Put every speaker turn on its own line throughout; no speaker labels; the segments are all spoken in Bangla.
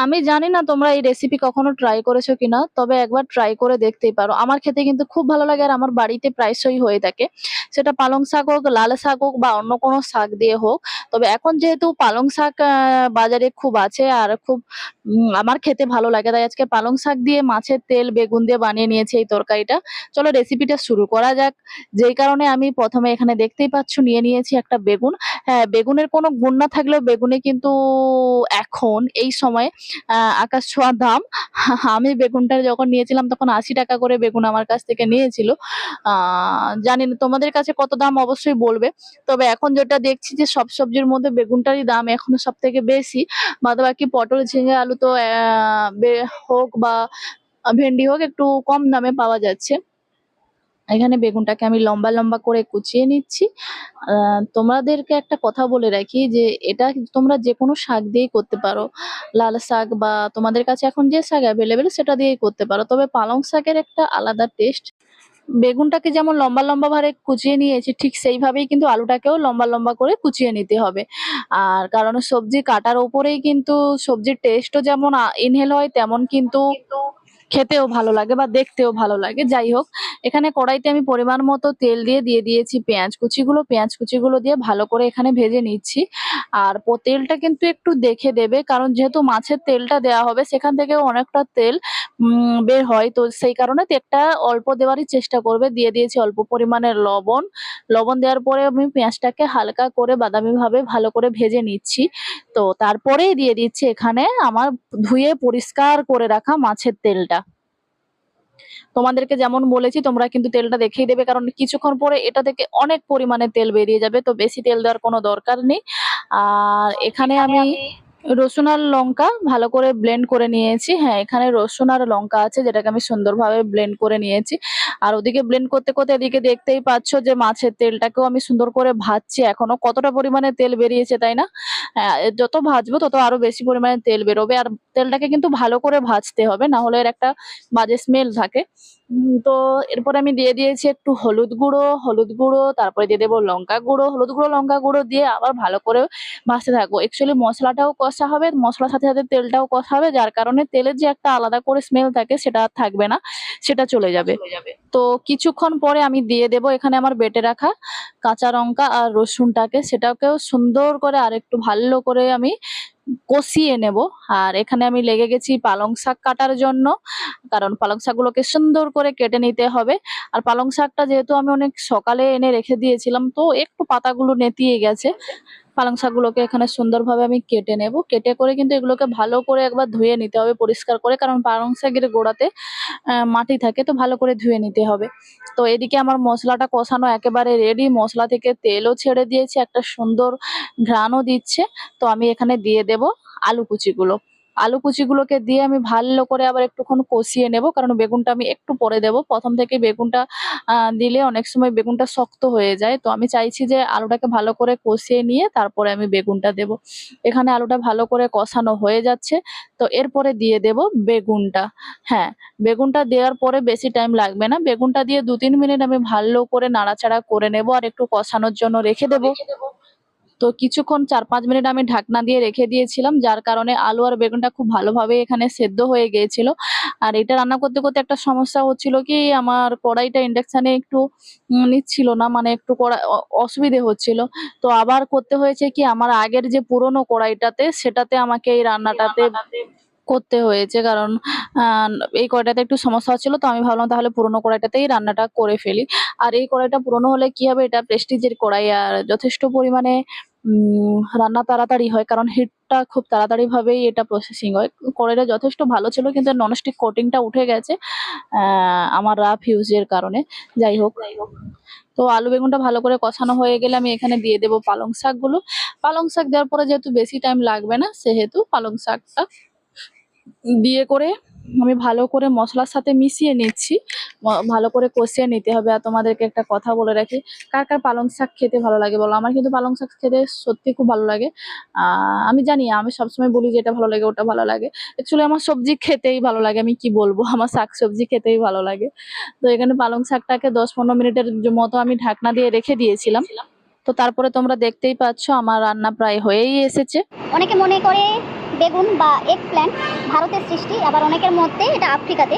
আমি জানি না তোমরা এই রেসিপি কখনো ট্রাই করেছো কিনা, তবে একবার ট্রাই করে দেখতেই পারো। আমার খেতে কিন্তু খুব ভালো লাগে আর আমার বাড়িতে প্রায়শই হয়ে থাকে। সেটা পালং শাক হোক, লাল শাক হোক বা অন্য কোনো শাক দিয়ে হোক। তবে এখন যেহেতু পালং শাক বাজারে খুব আছে আর খুব আমার খেতে ভালো লাগে, তাই আজকে পালং শাক দিয়ে মাছের তেল বেগুন দিয়ে বানিয়ে নিয়েছি এই তরকারিটা। চলো রেসিপিটা শুরু করা যাক। যেই কারণে আমি প্রথমে এখানে দেখতেই পাচ্ছ নিয়ে নিয়েছি একটা বেগুন। হ্যাঁ, বেগুনের কোনো গুণ না থাকলেও বেগুনে কিন্তু এখন এই সময়ে আকাশ ছোঁয়া দাম। আমি বেগুনটা যখন নিয়েছিলাম তখন ৳৮০ করে বেগুন আমার কাছ থেকে নিয়েছিল। আ জানি না তোমাদের কাছে কত দাম অবশ্যই বলবে। তবে এখন যেটা দেখছি যে সব সবজির মধ্যে বেগুনটারই দাম এখনো সবথেকে বেশি। বাদবাকি পটল, ঝিঙে, আলু তো হোক বা ভেন্ডি হোক একটু কম দামে পাওয়া যাচ্ছে। এখানে বেগুনটাকে আমি লম্বা, লম্বা করে কুচিয়ে নিচ্ছি। তোমাদেরকে একটা কথা বলে রাখি যে এটা তোমরা যেকোনো শাক দিয়েই করতে পারো। লাল শাক বা তোমাদের কাছে এখন যে শাক এভেলেবেল সেটা দিয়েই করতে পারো। তবে পালং শাকের একটা আলাদা টেস্ট। বেগুনটাকে যেমন লম্বা, লম্বা ভাবে কুচিয়ে নিয়েছি ঠিক সেইভাবেই কিন্তু আলুটাকেও লম্বা, লম্বা করে কুচিয়ে নিতে হবে। আর কারণ সবজি কাটার উপরেই কিন্তু সবজির টেস্টও যেমন ইনহেল হয় তেমন কিন্তু খেতেও ভালো লাগে বা দেখতেও ভালো লাগে। যাই হোক, এখানে কড়াইতে আমি পরিমাণ মতো তেল দিয়ে দিয়েছি পেঁয়াজ কুচিগুলো। পেঁয়াজ কুচিগুলো দিয়ে ভালো করে এখানে ভেজে নিচ্ছি। আর তেলটা কিন্তু একটু দেখে দেবে, কারণ যেহেতু মাছের তেলটা দেওয়া হবে সেখান থেকেও অনেকটা তেল বের হয়। তো সেই কারণে তেলটা অল্প দেওয়ারই চেষ্টা করবে। দিয়ে দিয়েছি অল্প পরিমাণের লবণ। লবণ দেওয়ার পরে আমি পেঁয়াজটাকে হালকা করে বাদামিভাবে ভালো করে ভেজে নিচ্ছি। তো তারপরেই দিয়ে দিচ্ছি এখানে আমার ধুয়ে পরিষ্কার করে রাখা মাছের তেলটা। তোমাদেরকে যেমন বলেছি তোমরা কিন্তু তেলটা দেখেই দেবে, কারণ কিছুক্ষণ পরে এটা থেকে অনেক পরিমাণে তেল বেরিয়ে যাবে। তো বেশি তেল দেওয়ার কোনো দরকার নেই। আর এখানে আমি রসুন আর লঙ্কা ভালো করে ব্লেন্ড করে নিয়েছি। হ্যাঁ, এখানে রসুন আর লঙ্কা আছে যেটাকে আমি সুন্দরভাবে ব্লেন্ড করে নিয়েছি। আর ওদিকে ব্লেন্ড করতে, করতে এদিকে দেখতেই পাচ্ছ যে মাছের তেলটাকেও আমি সুন্দর করে ভাজছি এখনো। কতটা পরিমাণে তেল বেরিয়েছে তাই না? যত ভাজবো তত আরো বেশি পরিমাণে তেল বেরোবে। আর তেলটাকে কিন্তু ভালো করে ভাজতে হবে, না হলে এর একটা বাজে স্মেল থাকে। তো এরপরে আমি দিয়ে দিয়েছি একটু হলুদ গুঁড়ো, তারপরে দিয়ে দেবো লঙ্কা গুঁড়ো। হলুদ গুঁড়ো, লঙ্কা গুঁড়ো দিয়ে আবার ভালো করে ভাজতে থাকবো। অ্যাকচুয়ালি মশলাটাও কষা হবে, মশলার সাথে, সাথে তেলটাও কষা হবে, যার কারণে তেলের যে একটা আলাদা করে স্মেল থাকে সেটা আর থাকবে না, সেটা চলে যাবে। তো কিছুক্ষণ পরে আমি দিয়ে দেবো এখানে আমার বেটে রাখা কাঁচা লঙ্কা আর রসুনটাকে, সেটাকেও সুন্দর করে আরেকটু ভালো করে আমি কষিয়ে নেব। আর এখানে আমি লেগে গেছি পালং শাক কাটার জন্য, কারণ পালং শাকগুলোকে সুন্দর করে কেটে নিতে হবে। আর পালং শাকটা যেহেতু আমি অনেক সকালে এনে রেখে দিয়েছিলাম তো একটু পাতাগুলো নেতিয়ে গেছে। পালং শাকগুলোকে এখানে সুন্দরভাবে আমি কেটে নেব। কেটে করে কিন্তু এগুলোকে ভালো করে একবার ধুয়ে নিতে হবে পরিষ্কার করে, কারণ পালং শাকের গোড়াতে মাটি থাকে, তো ভালো করে ধুয়ে নিতে হবে। তো এদিকে আমার মশলাটা কষানো একেবারে রেডি। মশলা থেকে তেলও ছেড়ে দিয়েছে, একটা সুন্দর ঘ্রাণও দিচ্ছে। তো আমি এখানে দিয়ে দেব আলু কুচিগুলো। আলু কুচিগুলোকে দিয়ে আমি ভালো করে আবার একটুক্ষণ কষিয়ে নেব, কারণ বেগুনটা আমি একটু পরে দেব। প্রথম থেকে বেগুনটা দিলে অনেক সময় বেগুনটা শক্ত হয়ে যায়। তো আমি চাইছি যে আলুটাকে ভালো করে কষিয়ে নিয়ে তারপরে আমি বেগুনটা দেব। এখানে আলুটা ভালো করে কষানো হয়ে যাচ্ছে। তো এরপরে দিয়ে দেব বেগুনটা। হ্যাঁ, বেগুনটা দেওয়ার পরে বেশি টাইম লাগবে না। বেগুনটা দিয়ে ২-৩ মিনিট আমি ভালো করে নাড়াচাড়া করে নেব আর একটু কষানোর জন্য রেখে দেব। তো কিছুক্ষণ ৪-৫ মিনিট আমি ঢাকনা দিয়ে রেখে দিয়েছিলাম, যার কারণে আলু আর বেগুনটা খুব ভালোভাবে এখানে সেদ্ধ হয়ে গিয়েছিল। আর এটা রান্না করতে, করতে একটা সমস্যা হচ্ছিল কি, আমার কড়াইটা ইন্ডাকশানে একটু নিচ্ছিল না, মানে একটু অসুবিধে হচ্ছিল। তো আবার করতে হয়েছে কি, আমার আগের যে পুরনো কড়াইটাতে সেটাতে আমাকে এই রান্নাটাতে করতে হয়েছে, কারণ আ এই কড়াইটাতে একটু সমস্যা হচ্ছিল। তো আমি ভাবলাম তাহলে পুরনো কড়াইটাতেই রান্নাটা করে ফেলি। আর এই কড়াইটা পুরনো হলে কি হবে, এটা প্রেস্টিজের কড়াই আর যথেষ্ট পরিমাণে রান্না তাড়াতাড়ি হয়, কারণ হিটটা খুব তাড়াতাড়ি ভাবেই এটা প্রসেসিং হয়। কড়াইটা যথেষ্ট ভালো ছিল কিন্তু এর ননস্টিক কোটিংটা উঠে গেছে আমার রাফ ইউজের কারণে। যাই হোক, তো আলু বেগুনটা ভালো করে কষানো হয়ে গেলে আমি এখানে দিয়ে দেব পালং শাকগুলো। পালং শাক দেওয়ার পরে যেহেতু বেশি টাইম লাগবে না সেহেতু পালং শাকটা দিয়ে করে আমি ভালো করে মশলার সাথে মিশিয়ে নিচ্ছি। ভালো করে কষিয়ে নিতে হবে। আর তোমাদেরকে একটা কথা বলে রাখি, কার, কার পালং শাক খেতে ভালো লাগে বলো? আমার কিন্তু পালং শাক খেতে সত্যিই খুব ভালো লাগে। আমি জানি আমি সবসময় বলি যে এটা ভালো লাগে, ওটা ভালো লাগে। অ্যাকচুয়ালি আমার সবজি খেতেই ভালো লাগে। আমি কি বলবো? আমার শাকসবজি খেতেই ভালো লাগে। তো এখানে পালং শাকটাকে ১০-১৫ মিনিটের মতো আমি ঢাকনা দিয়ে রেখে দিয়েছিলাম। তো তারপরে তোমরা দেখতেই পাচ্ছ আমার রান্না প্রায় হয়েই এসেছে।
অনেকে মনে করে বেগুন বা এগ প্ল্যান্ট ভারতের সৃষ্টি, আবার অনেকের মধ্যে এটা আফ্রিকাতে।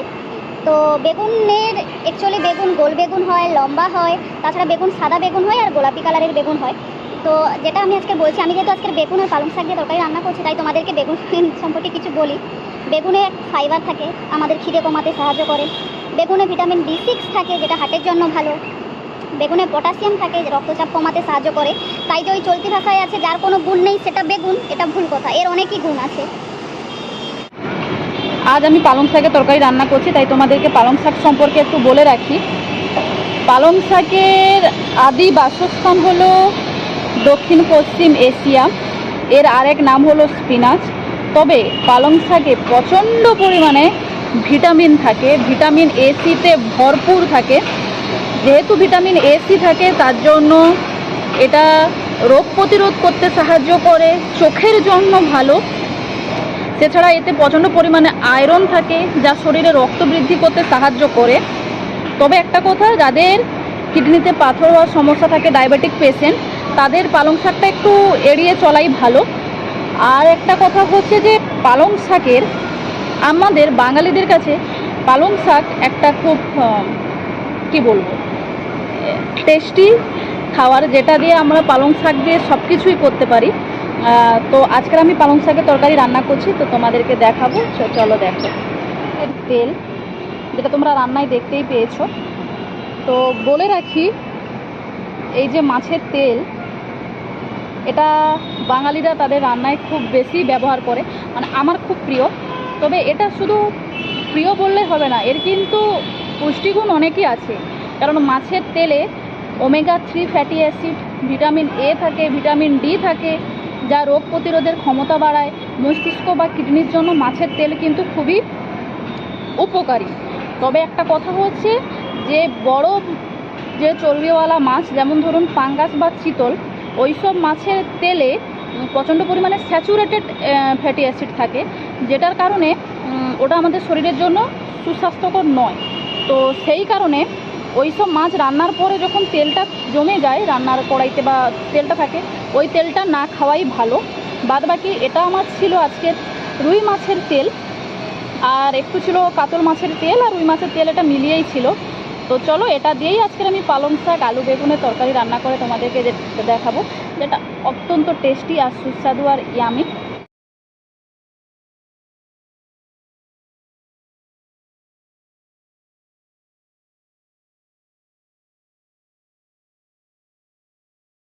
তো বেগুনের অ্যাকচুয়ালি বেগুন গোল বেগুন হয়, লম্বা হয়, তাছাড়া বেগুন সাদা বেগুন হয় আর গোলাপি কালারের বেগুন হয়। তো যেটা আমি আজকে বলছি, আমি যেহেতু আজকের বেগুন আর পালং শাক দিয়ে তরকারি রান্না করছি, তাই তোমাদেরকে বেগুন সম্পর্কে কিছু বলি। বেগুনে ফাইবার থাকে, আমাদের খিদে কমাতে সাহায্য করে। বেগুনে ভিটামিন B6 থাকে, যেটা হার্টের জন্য ভালো। বেগুনে পটাশিয়াম থাকে, রক্তচাপ কমাতে সাহায্য করে। তাই যে ওই চলতি ভাষায় আছে যার কোনো গুণ নেই সেটা বেগুন, এটা ভুল কথা, এর অনেকই গুণ আছে।
আজ আমি পালং শাকের তরকারি রান্না করছি, তাই তোমাদেরকে পালং শাক সম্পর্কে একটু বলে রাখি। পালং শাকের আদি বাসস্থান হলো দক্ষিণ পশ্চিম এশিয়া, এর আরেক নাম হলো স্পিনাচ। তবে পালং শাকে প্রচণ্ড পরিমাণে ভিটামিন থাকে, ভিটামিন A-তে ভরপুর থাকে। যেহেতু ভিটামিন A থাকে, তার জন্য এটা রোগ প্রতিরোধ করতে সাহায্য করে, চোখের জন্য ভালো। এছাড়া এতে প্রচণ্ড পরিমাণে আয়রন থাকে, যা শরীরে রক্ত বৃদ্ধি করতে সাহায্য করে। তবে একটা কথা, যাদের কিডনিতে পাথর হওয়ার সমস্যা থাকে, ডায়াবেটিক পেশেন্ট, তাদের পালং শাকটা একটু এড়িয়ে চলাই ভালো। আর একটা কথা হচ্ছে যে পালং শাকের, আমাদের বাঙালিদের কাছে পালং শাক একটা খুব কি বলবো, টেস্টি খাবার, যেটা দিয়ে আমরা পালং শাক দিয়ে সব কিছুই করতে পারি। তো আজকের আমি পালং শাকের তরকারি রান্না করছি, তো তোমাদেরকে দেখাবো। চলো দেখো। এর তেল, যেটা তোমরা রান্নায় দেখতেই পেয়েছো। তো বলে রাখি, এই যে মাছের তেল, এটা বাঙালিরা তাদের রান্নায় খুব বেশি ব্যবহার করে, মানে আমার খুব প্রিয়। তবে এটা শুধু প্রিয় বললে হবে না, এর কিন্তু পুষ্টিগুণ অনেকই আছে। কারণ মাছের তেলে omega-3 fatty acid, vitamin A থাকে, ভিটামিন D থাকে, যা রোগ প্রতিরোধের ক্ষমতা বাড়ায়। মস্তিষ্ক বা কিডনির জন্য মাছের তেল কিন্তু খুবই উপকারী। তবে একটা কথা হচ্ছে যে বড় যে চর্বিওয়ালা মাছ, যেমন ধরুন পাঙ্গাস বা চিতল, ওই সব মাছের তেলে প্রচণ্ড পরিমাণে স্যাচুরেটেড ফ্যাটি অ্যাসিড থাকে, যেটার কারণে ওটা আমাদের শরীরের জন্য সুস্বাস্থ্যকর নয়। তো সেই কারণে ওই সব মাছ রান্নার পরে যখন তেলটা জমে যায় রান্নার কড়াইতে বা তেলটা থাকে, ওই তেলটা না খাওয়াই ভালো। বাদবাকি এটা আমার ছিল আজকের রুই মাছের তেল, আর একটু ছিল কাতল মাছের তেল আর রুই মাছের তেল, এটা মিলিয়েই ছিল। তো চলো, এটা দিয়েই আজকের আমি পালং শাক আলু বেগুনের তরকারি রান্না করে তোমাদেরকে দেখাবো, যেটা অত্যন্ত টেস্টি আর সুস্বাদু আর ইয়ামি।